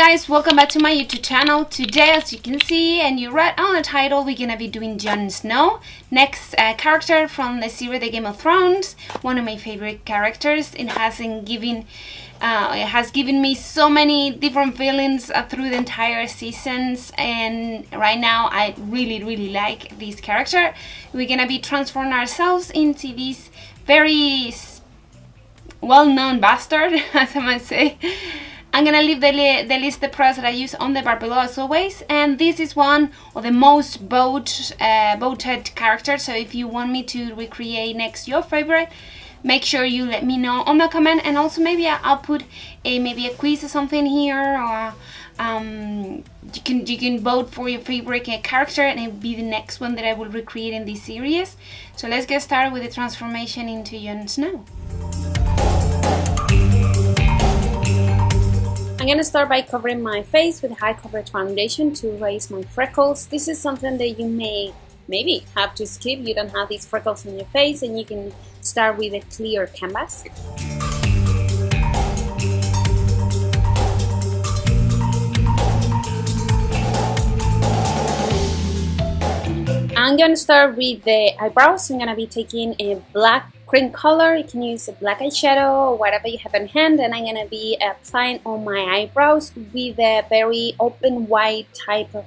guys, welcome back to my YouTube channel. Today, as you can see and you read on the title, we're gonna be doing Jon Snow, next character from the series The Game of Thrones, one of my favorite characters. It has given me so many different feelings through the entire seasons, and right now I really like this character. We're gonna be transforming ourselves into this very well-known bastard, as I might say. I'm gonna leave the list the products that I use on the bar below as always, and this is one of the most voted characters. So if you want me to recreate next your favorite, make sure you let me know on the comment, and also maybe I'll put maybe a quiz or something here, or you can vote for your favorite character and it'll be the next one that I will recreate in this series. So let's get started with the transformation into Jon Snow. I'm going to start by covering my face with a high coverage foundation to erase my freckles. This is something that you maybe have to skip. You don't have these freckles on your face, and you can start with a clear canvas. I'm going to start with the eyebrows. I'm going to be taking a black cream color. You can use a black eyeshadow or whatever you have in hand, and I'm going to be applying on my eyebrows with a very open white type of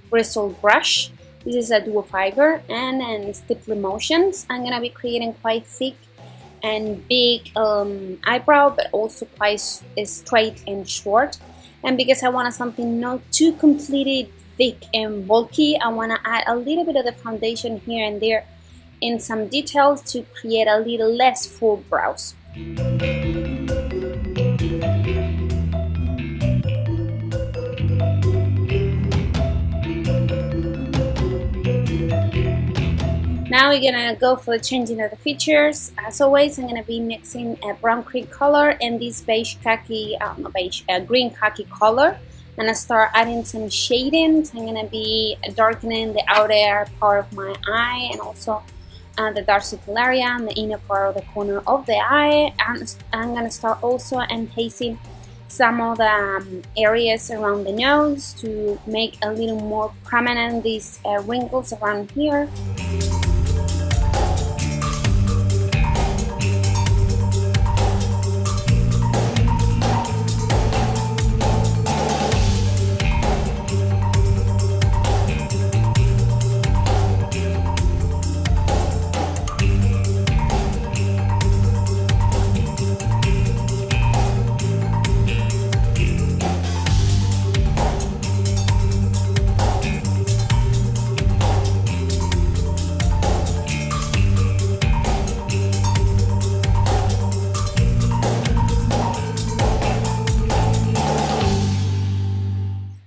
bristle brush. This is a dual fiber and stippling motions. I'm going to be creating quite thick and big eyebrow, but also quite straight and short. And because I wanted something not too completely thick and bulky, I want to add a little bit of the foundation here and there in some details to create a little less full brows. Now we're gonna go for the changing of the features. As always, I'm gonna be mixing a brown cream color and this beige kaki, green kaki color. I'm gonna start adding some shadings. I'm gonna be darkening the outer part of my eye and also the dark circle area and the inner part of the corner of the eye. And I'm gonna start also enhancing some of the areas around the nose to make a little more prominent these wrinkles around here.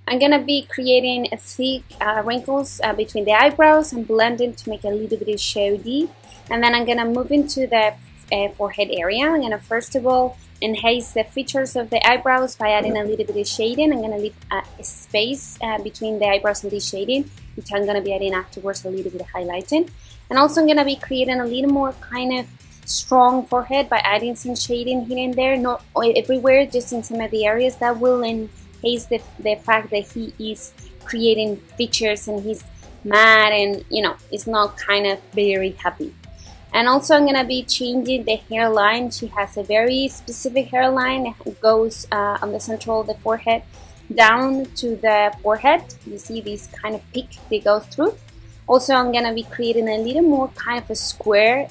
I'm gonna be creating a thick wrinkles between the eyebrows and blending to make it a little bit shady. And then I'm gonna move into the forehead area. I'm gonna first of all enhance the features of the eyebrows by adding a little bit of shading. I'm gonna leave a space between the eyebrows and this shading, which I'm gonna be adding afterwards a little bit of highlighting. And also I'm gonna be creating a little more kind of strong forehead by adding some shading here and there, not everywhere, just in some of the areas that will enhance the fact that he is creating features and he's mad and is not kind of very happy. And also I'm gonna be changing the hairline. She has a very specific hairline. It goes on the center of the forehead down to the forehead. You see this kind of peak that goes through. Also I'm gonna be creating a little more kind of a square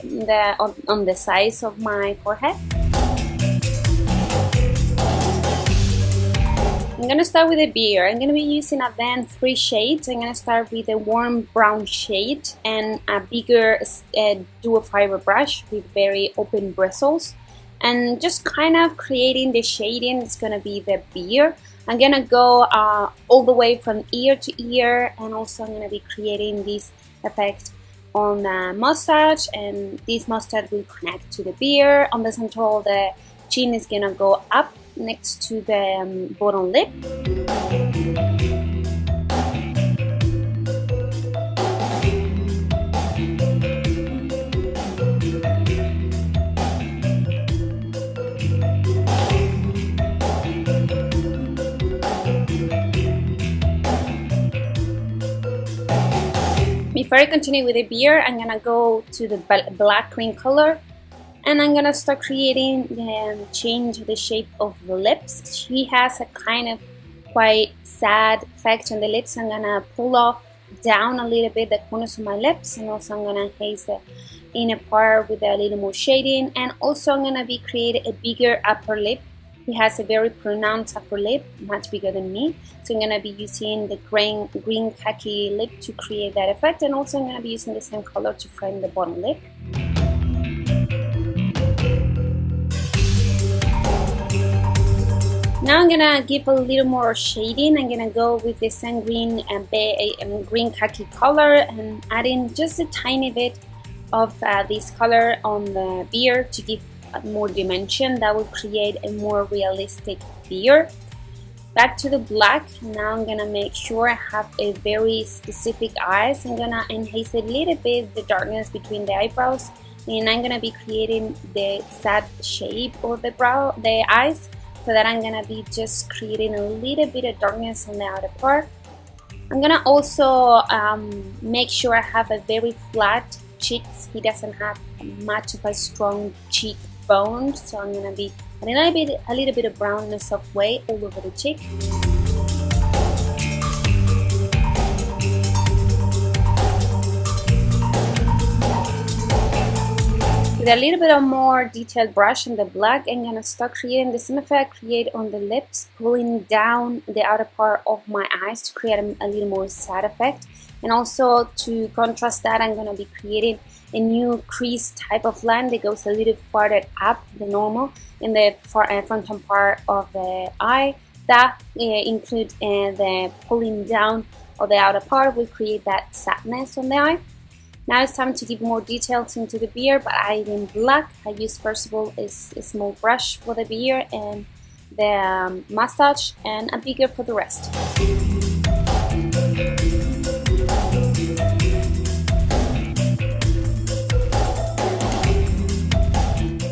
on the sides of my forehead. I'm going to start with a beard. I'm going to be using again 3 shades. I'm going to start with a warm brown shade and a bigger dual fiber brush with very open bristles. And just kind of creating the shading. It's going to be the beard. I'm going to go all the way from ear to ear, and also I'm going to be creating this effect on the mustache, and this mustache will connect to the beard. On the center of the chin is going to go up next to the bottom lip. Before I continue with the beard, I'm gonna go to the black cream color, and I'm gonna start creating and change the shape of the lips. She has a kind of quite sad effect on the lips. I'm gonna pull off down a little bit the corners of my lips, and also I'm gonna enhance the inner part with a little more shading, and also I'm gonna be creating a bigger upper lip. He has a very pronounced upper lip, much bigger than me, so I'm gonna be using the green khaki lip to create that effect, and also I'm gonna be using the same color to frame the bottom lip. Now I'm gonna give a little more shading. I'm gonna go with the same green and green khaki color and adding just a tiny bit of this color on the beard to give more dimension. That will create a more realistic beard. Back to the black. Now I'm gonna make sure I have a very specific eyes. I'm gonna enhance a little bit the darkness between the eyebrows, and I'm gonna be creating the sad shape of the eyes. So that I'm gonna be just creating a little bit of darkness on the outer part. I'm gonna also make sure I have a very flat cheeks. He doesn't have much of a strong cheekbone, so I'm gonna be adding a little bit of brown in a soft way all over the cheek. With a little bit of more detailed brush on the black, I'm gonna start creating the same effect I create on the lips, pulling down the outer part of my eyes to create a little more sad effect. And also to contrast that, I'm gonna be creating a new crease type of line that goes a little farther up than normal in the frontal part of the eye. That include the pulling down of the outer part will create that sadness on the eye. Now it's time to give more details into the beard, but I in black. I use first of all a small brush for the beard and the mustache, and a bigger for the rest.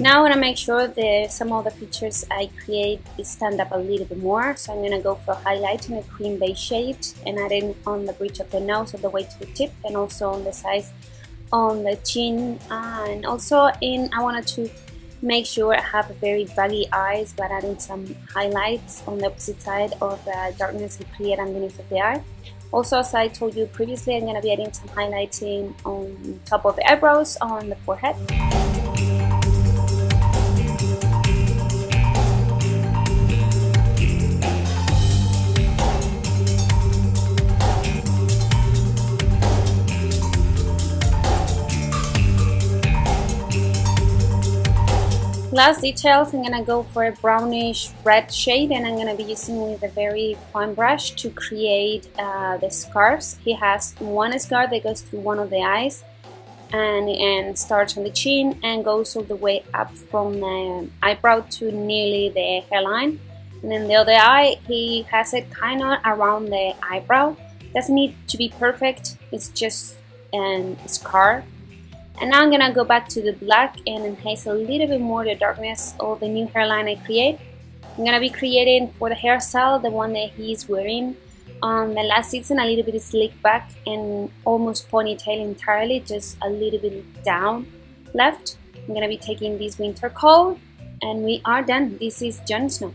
Now I want to make sure that some of the features I create stand up a little bit more, so I'm going to go for highlighting a cream beige shade and adding on the bridge of the nose all the way to the tip, and also on the sides on the chin, and also I wanted to make sure I have a very baggy eyes by adding some highlights on the opposite side of the darkness we create underneath of the eye. Also, as I told you previously, I'm going to be adding some highlighting on top of the eyebrows on the forehead. Last details, I'm gonna go for a brownish red shade, and I'm gonna be using with a very fine brush to create the scarves. He has one scarf that goes through one of the eyes and starts on the chin and goes all the way up from the eyebrow to nearly the hairline. And then the other eye, he has it kind of around the eyebrow. Doesn't need to be perfect, it's just a scar. And now I'm gonna go back to the black and enhance a little bit more the darkness of the new hairline I create. I'm gonna be creating for the hairstyle the one that he's wearing on the last season, a little bit slick back and almost ponytail entirely, just a little bit down left. I'm gonna be taking this winter coat, and we are done. This is Jon Snow.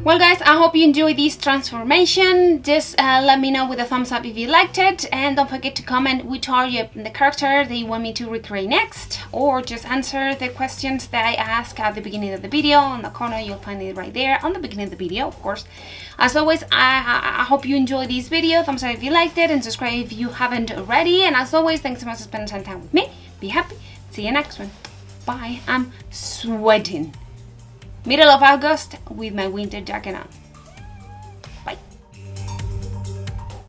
Well guys, I hope you enjoyed this transformation. Just let me know with a thumbs up if you liked it, and don't forget to comment which are the character that you want me to recreate next, or just answer the questions that I ask at the beginning of the video. On the corner you'll find it right there on the beginning of the video, of course. As always, I hope you enjoyed this video. Thumbs up if you liked it, and subscribe if you haven't already. And as always, thanks so much for spending some time with me. Be happy. See you next one. Bye. I'm sweating. Middle of August with my winter jacket on.